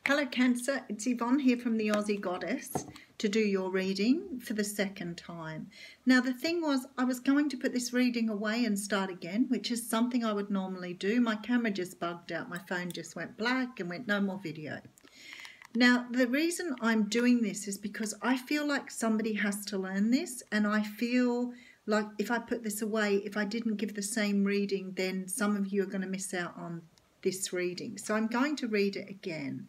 Hello Cancer, it's Yvonne here from the Aussie Goddess to do your reading for the second time. Now the thing was, I was going to put this reading away and start again, which is something I would normally do. My camera just bugged out, my phone just went black and went no more video. Now the reason I'm doing this is because I feel like somebody has to learn this, and I feel like if I put this away, if I didn't give the same reading, then some of you are going to miss out on this reading. So I'm going to read it again,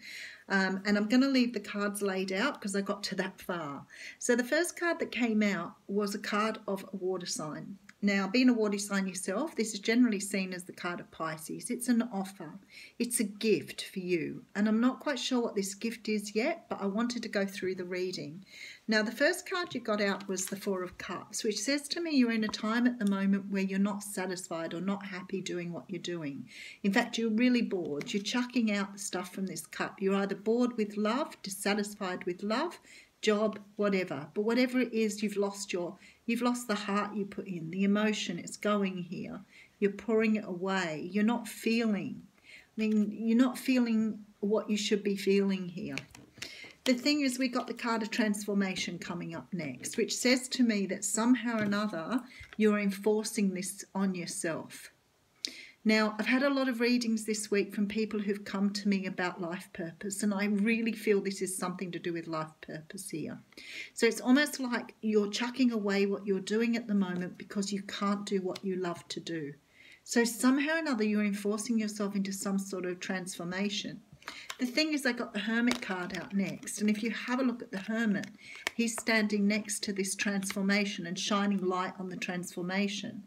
and I'm going to leave the cards laid out because I got to that far. So the first card that came out was a card of a water sign. Now, being a water sign yourself, this is generally seen as the card of Pisces. It's an offer. It's a gift for you. And I'm not quite sure what this gift is yet, but I wanted to go through the reading. Now, the first card you got out was the Four of Cups, which says to me you're in a time at the moment where you're not satisfied or not happy doing what you're doing. In fact, you're really bored. You're chucking out the stuff from this cup. You're either bored with love, dissatisfied with love, job, whatever. But whatever it is, you've lost the heart you put in, the emotion. It's going here. You're pouring it away. You're not feeling. You're not feeling what you should be feeling here. The thing is, we got the card of transformation coming up next, which says to me that somehow or another you're enforcing this on yourself. Now, I've had a lot of readings this week from people who've come to me about life purpose, and I really feel this is something to do with life purpose here. So it's almost like you're chucking away what you're doing at the moment because you can't do what you love to do. So somehow or another you're enforcing yourself into some sort of transformation. The thing is, I got the Hermit card out next, and if you have a look at the Hermit, he's standing next to this transformation and shining light on the transformation.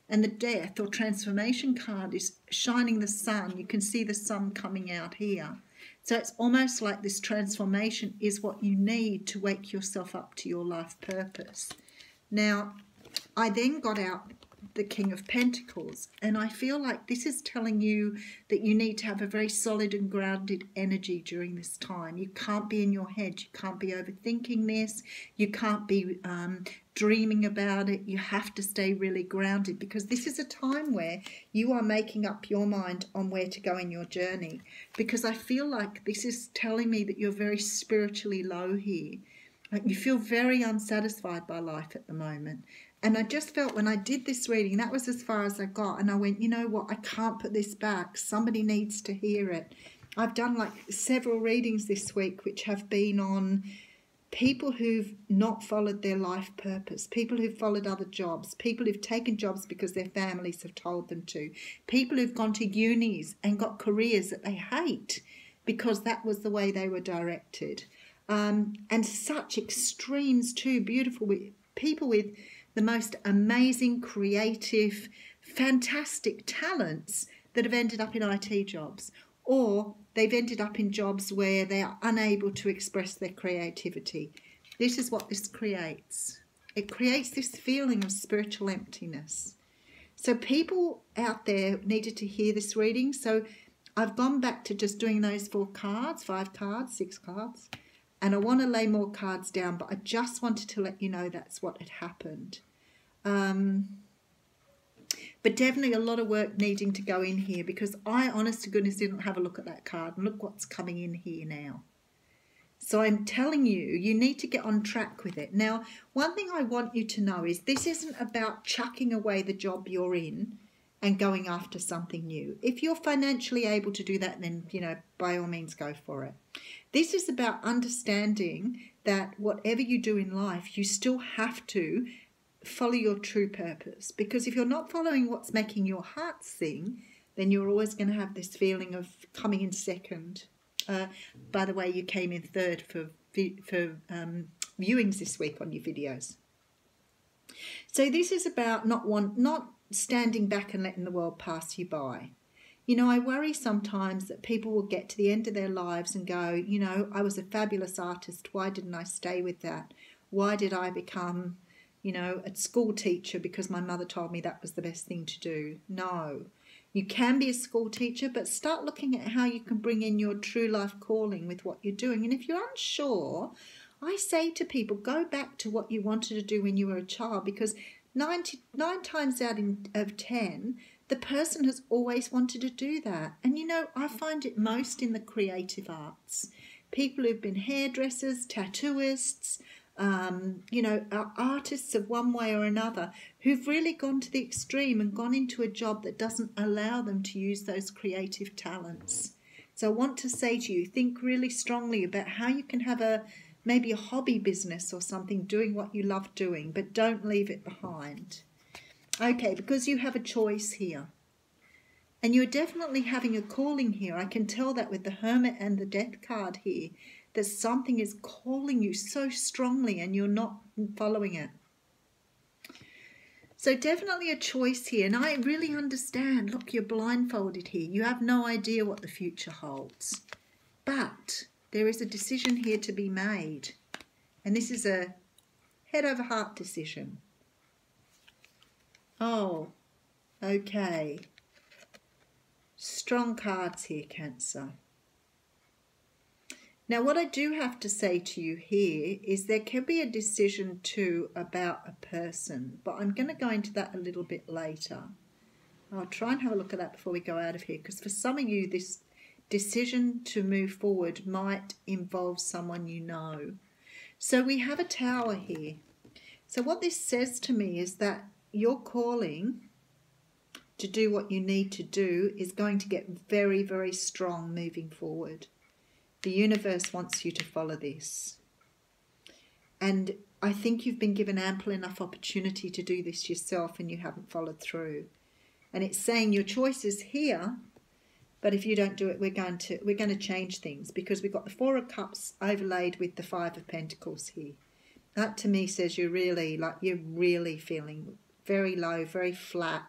And the Death or Transformation card is shining the sun. You can see the sun coming out here. So it's almost like this transformation is what you need to wake yourself up to your life purpose. Now, I then got out the King of Pentacles, and I feel like this is telling you that you need to have a very solid and grounded energy during this time. You can't be in your head. You can't be overthinking this. You can't be dreaming about it. You have to stay really grounded, because this is a time where you are making up your mind on where to go in your journey, because I feel like this is telling me that you're very spiritually low here. You feel very unsatisfied by life at the moment. And I just felt when I did this reading, that was as far as I got. And I went, you know what, I can't put this back. Somebody needs to hear it. I've done like several readings this week which have been on people who've not followed their life purpose, people who've followed other jobs, people who've taken jobs because their families have told them to, people who've gone to unis and got careers that they hate because that was the way they were directed. And such extremes too, beautiful people with the most amazing, creative, fantastic talents that have ended up in IT jobs, or they've ended up in jobs where they are unable to express their creativity. This is what this creates. It creates this feeling of spiritual emptiness. So people out there needed to hear this reading. So I've gone back to just doing those 4 cards, 5 cards, 6 cards. And I want to lay more cards down, but I just wanted to let you know that's what had happened. But definitely a lot of work needing to go in here, because I, honest to goodness, didn't have a look at that card. And look what's coming in here now. So I'm telling you, you need to get on track with it. Now, one thing I want you to know is this isn't about chucking away the job you're in and going after something new. If you're financially able to do that, then, you know, by all means go for it. This is about understanding that whatever you do in life, you still have to follow your true purpose. Because if you're not following what's making your heart sing, then you're always going to have this feeling of coming in second. By the way, you came in third for viewings this week on your videos. So this is about not standing back and letting the world pass you by. You know, I worry sometimes that people will get to the end of their lives and go, you know, I was a fabulous artist. Why didn't I stay with that? Why did I become, you know, a school teacher because my mother told me that was the best thing to do? No. You can be a school teacher, but start looking at how you can bring in your true life calling with what you're doing. And if you're unsure, I say to people, go back to what you wanted to do when you were a child, because 9 times out of 10, The person has always wanted to do that. And you know, I find it most in the creative arts. People who've been hairdressers, tattooists, you know, are artists of one way or another who've really gone to the extreme and gone into a job that doesn't allow them to use those creative talents. So I want to say to you, think really strongly about how you can have maybe a hobby business or something, doing what you love doing, but don't leave it behind. Okay, because you have a choice here. And you're definitely having a calling here. I can tell that with the Hermit and the Death card here, that something is calling you so strongly and you're not following it. So definitely a choice here. And I really understand. Look, you're blindfolded here. You have no idea what the future holds. But there is a decision here to be made. And this is a head over heart decision. Oh, okay. Strong cards here, Cancer. Now, what I do have to say to you here is there can be a decision too about a person, but I'm going to go into that a little bit later. I'll try and have a look at that before we go out of here, because for some of you, this decision to move forward might involve someone you know. So we have a Tower here. So what this says to me is that your calling to do what you need to do is going to get very, very strong moving forward. The universe wants you to follow this. And I think you've been given ample enough opportunity to do this yourself and you haven't followed through. And it's saying your choice is here, but if you don't do it, we're going to change things, because we've got the Four of Cups overlaid with the Five of Pentacles here. That to me says you're really feeling very low, very flat.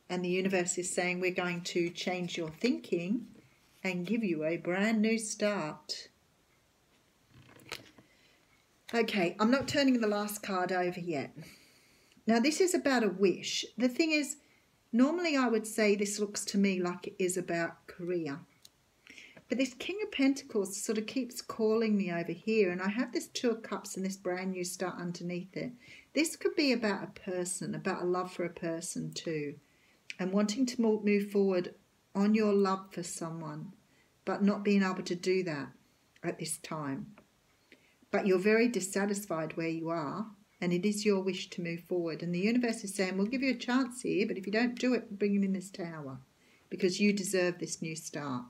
And the universe is saying we're going to change your thinking and give you a brand new start. Okay, I'm not turning the last card over yet. Now this is about a wish. The thing is, normally I would say this looks to me like it is about career. But this King of Pentacles sort of keeps calling me over here, and I have this Two of Cups and this brand new start underneath it. This could be about a person, about a love for a person too, and wanting to move forward on your love for someone, but not being able to do that at this time. But you're very dissatisfied where you are, and it is your wish to move forward. And the universe is saying, we'll give you a chance here, but if you don't do it, we'll bring you in this Tower, because you deserve this new start.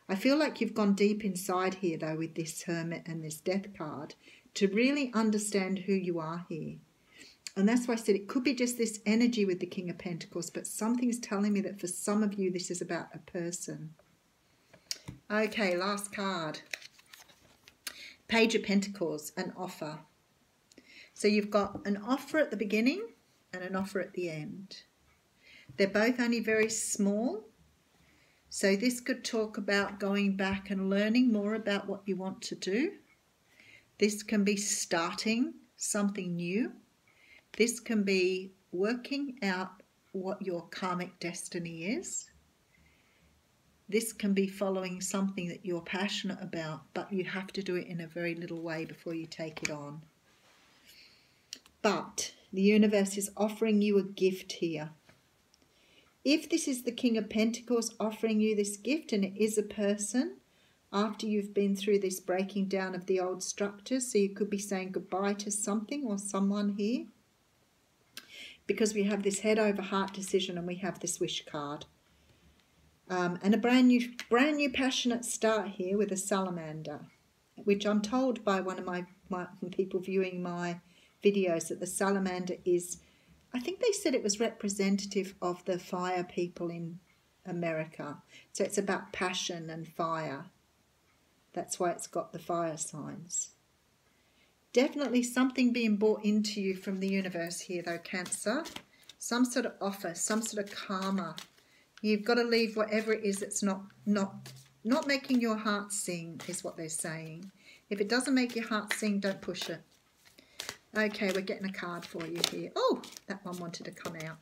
I feel like you've gone deep inside here, though, with this Hermit and this Death card, to really understand who you are here. And that's why I said it could be just this energy with the King of Pentacles, but something's telling me that for some of you, this is about a person. Okay, last card. Page of Pentacles, an offer. So you've got an offer at the beginning and an offer at the end. They're both only very small. So this could talk about going back and learning more about what you want to do. This can be starting something new. This can be working out what your karmic destiny is. This can be following something that you're passionate about, but you have to do it in a very little way before you take it on. But the universe is offering you a gift here. If this is the King of Pentacles offering you this gift, and it is a person, after you've been through this breaking down of the old structures, so you could be saying goodbye to something or someone here, because we have this head over heart decision and we have this wish card. And a brand new passionate start here with a salamander, which I'm told by one of my people viewing my videos that the salamander is, I think they said it was representative of the fire people in America. So it's about passion and fire. That's why it's got the fire signs. Definitely something being brought into you from the universe here though, Cancer. Some sort of offer, some sort of karma. You've got to leave whatever it is that's not making your heart sing, is what they're saying. If it doesn't make your heart sing, don't push it. Okay, we're getting a card for you here. Oh, that one wanted to come out.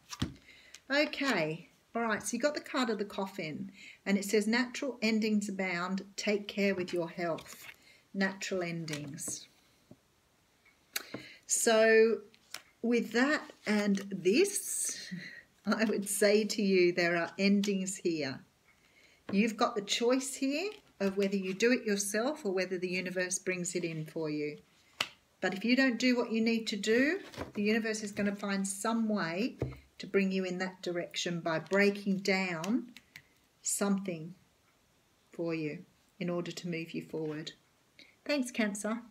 Okay, all right, so you got the card of the Coffin, and it says natural endings abound. Take care with your health. Natural endings. So with that and this, I would say to you, there are endings here. You've got the choice here of whether you do it yourself or whether the universe brings it in for you. But if you don't do what you need to do, the universe is going to find some way to bring you in that direction by breaking down something for you in order to move you forward. Thanks, Cancer.